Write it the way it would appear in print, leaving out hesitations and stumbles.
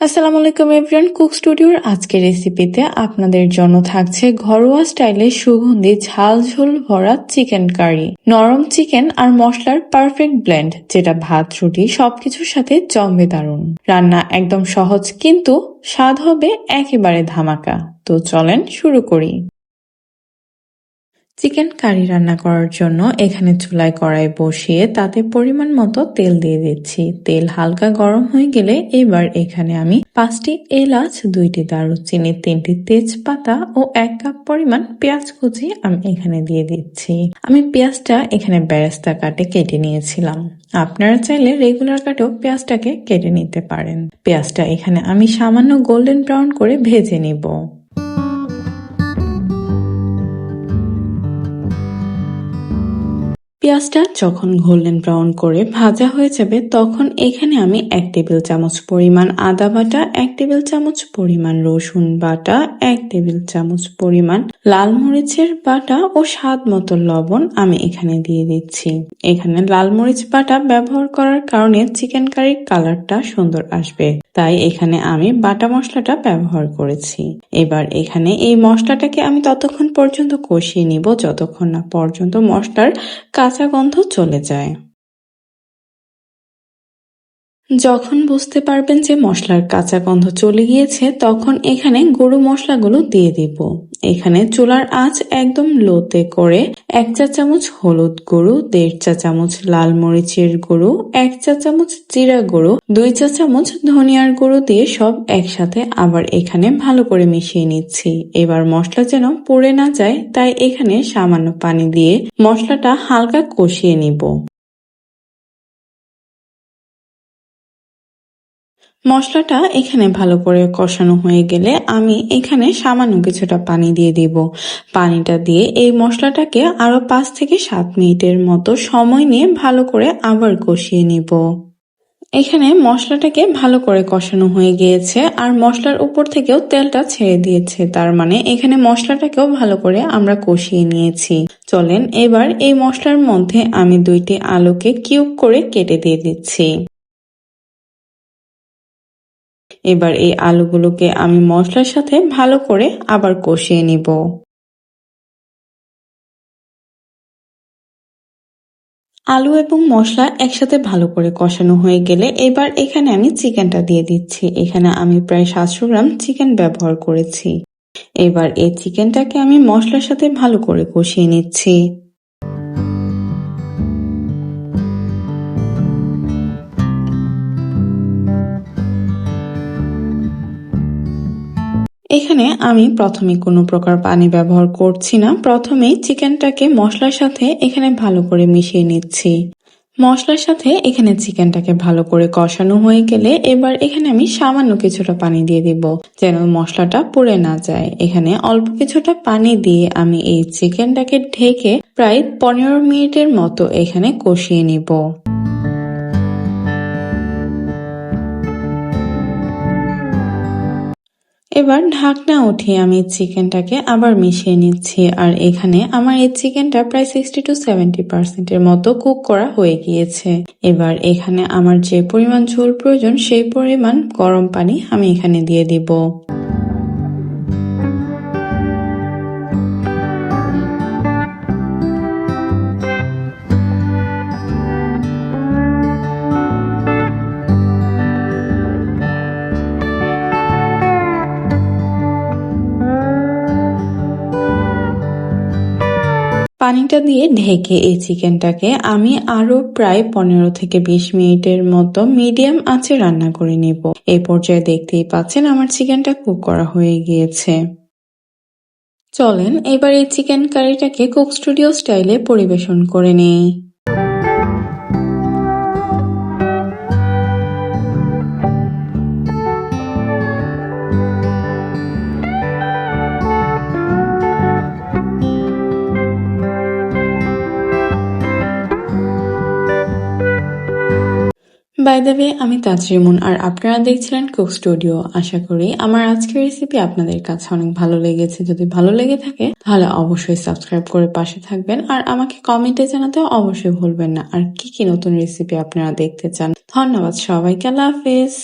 আসসালামু আলাইকুম everyone, cook স্টুডিওর আজকের রেসিপিতে আপনাদের জন্য থাকছে ঘরোয়া স্টাইলে সুগন্ধি ঝাল ঝোল ভরা চিকেন কারি। নরম চিকেন আর মশলার পারফেক্ট ব্লেন্ড, যেটা ভাত রুটি সবকিছুর সাথে জমবে দারুন। রান্না একদম সহজ, কিন্তু স্বাদ হবে একেবারে ধামাকা। তো চলেন শুরু করি। চিকেন কারি রান্না করার জন্য এখানে চুলায় কড়াই বসিয়ে তাতে পরিমাণ মতো তেল দিয়ে দিচ্ছি। তেল হালকা গরম হয়ে গেলে এবার এখানে আমি 5টি এলাচ, 2টি দারুচিনি, 3টি তেজপাতা ও 1 কাপ পরিমাণ পেঁয়াজ কুচি আমি এখানে দিয়ে দিচ্ছি। আমি পেঁয়াজটা এখানে বেরেস্তা কাটে কেটে নিয়েছিলাম। আপনারা চাইলে রেগুলার কাটেও পেঁয়াজটাকে কেটে নিতে পারেন। পেঁয়াজটা এখানে আমি সামান্য গোল্ডেন ব্রাউন করে ভেজে নিব। পেঁয়াজটা যখন গোল্ডেন ব্রাউন করে ভাজা হয়ে যাবে, তখন এখানে আমি 1 টেবিল চামচ পরিমাণ আদা বাটা, 1 টেবিল চামচ পরিমাণ রসুন বাটা, 1 টেবিল চামচ পরিমাণ লাল মরিচের বাটা ও স্বাদ মতো লবণ আমি এখানে দিয়ে দিচ্ছি। এখানে লাল মরিচ বাটা ব্যবহার করার কারণে চিকেন কারির কালারটা সুন্দর আসবে, তাই এখানে আমি বাটা মশলাটা ব্যবহার করেছি। এবার এখানে এই মশলাটাকে আমি ততক্ষণ পর্যন্ত কষিয়ে নিব যতক্ষণ না পর্যন্ত মশলার কাঁচা গন্ধ চলে যায়। যখন বুঝতে পারবেন যে মশলার কাঁচা গন্ধ চলে গিয়েছে, তখন এখানে গরু মশলাগুলো দিয়ে দিব। এখানে চুলার আঁচ একদম লোতে করে 1 চা চামচ হলুদ গুঁড়ো, 1.5 চা চামচ লাল মরিচের গুঁড়ো, 1 চা চামচ জিরা গুঁড়ো, 2 চা চামচ ধনিয়ার গুঁড়ো দিয়ে সব একসাথে আবার এখানে ভালো করে মিশিয়ে নিচ্ছি। এবার মশলা যেন পুড়ে না যায়, তাই এখানে সামান্য পানি দিয়ে মশলাটা হালকা কষিয়ে নিব। মশলাটা এখানে ভালো করে কষানো হয়ে গেলে আমি এখানে সামান্য কিছুটা পানি দিয়ে দিব। পানিটা দিয়ে এই মশলাটাকে আরো 5 থেকে 7 মিনিটের মতো সময় নিয়ে ভালো করে আবার কষিয়ে নিব। এখানে মশলাটাকে ভালো করে কষানো হয়ে গিয়েছে আর মশলার উপর থেকেও তেলটা ছেড়ে দিয়েছে, তার মানে এখানে মশলাটাকেও ভালো করে আমরা কষিয়ে নিয়েছি। চলেন এবার এই মশলার মধ্যে আমি 2টি আলুকে কিউব করে কেটে দিয়ে দিচ্ছি। এবার এই আলুগুলোকে আমি মশলার সাথে ভালো করে আবার কষিয়ে নিব। আলু এবং মশলা একসাথে ভালো করে কষানো হয়ে গেলে এবার এখানে আমি চিকেনটা দিয়ে দিচ্ছি। এখানে আমি প্রায় 700 গ্রাম চিকেন ব্যবহার করেছি। এবার এই চিকেনটাকে আমি মশলার সাথে ভালো করে কষিয়ে নিচ্ছি। এখানে আমি প্রথমে কোনো প্রকার পানি ব্যবহার করছি না। প্রথমেই চিকেনটাকে মশলার সাথে এখানে ভালো করে মিশিয়ে নিচ্ছি। মশলার সাথে এখানে চিকেনটাকে ভালো করে কষানো হয়ে গেলে এবার এখানে আমি সামান্য কিছুটা পানি দিয়ে দিব, যেন মশলাটা পুড়ে না যায়। এখানে অল্প কিছুটা পানি দিয়ে আমি এই চিকেনটাকে ঢেকে প্রায় 15 মিনিটের মতো এখানে কষিয়ে নিব। এবার ঢাকনা উঠিয়ে আমি চিকেনটাকে আবার মিশিয়ে নিচ্ছি। আর এখানে আমার এই চিকেনটা প্রায় 60 to 70% এর মতো কুক করা হয়ে গিয়েছে। এবার এখানে আমার যে পরিমাণ ঝোল প্রয়োজন সেই পরিমাণ গরম পানি আমি এখানে দিয়ে দিব। পানিটা দিয়ে ঢেকে এই চিকেনটাকে আমি আরো প্রায় 15 থেকে 20 মিনিটের মতো মিডিয়াম আঁচে রান্না করে নিব। এই পর্যায়ে দেখতেই পাচ্ছেন আমার চিকেনটা কুক করা হয়ে গিয়েছে। চলেন এবার এই চিকেন কারিটাকে কুক স্টুডিও স্টাইলে পরিবেশন করে নেই। বাই দ্য ওয়ে, আমি তাজরিমুন আর আপনারা দেখছিলেন কুক স্টুডিও। আশা করি আমার আজকের রেসিপি আপনাদের কাছে অনেক ভালো লেগেছে। যদি ভালো লেগে থাকে তাহলে অবশ্যই সাবস্ক্রাইব করে পাশে থাকবেন আর আমাকে কমেন্টে জানাতে অবশ্যই ভুলবেন না আর কি কি নতুন রেসিপি আপনারা দেখতে চান। ধন্যবাদ সবাইকে, আল্লাহ হাফেজ।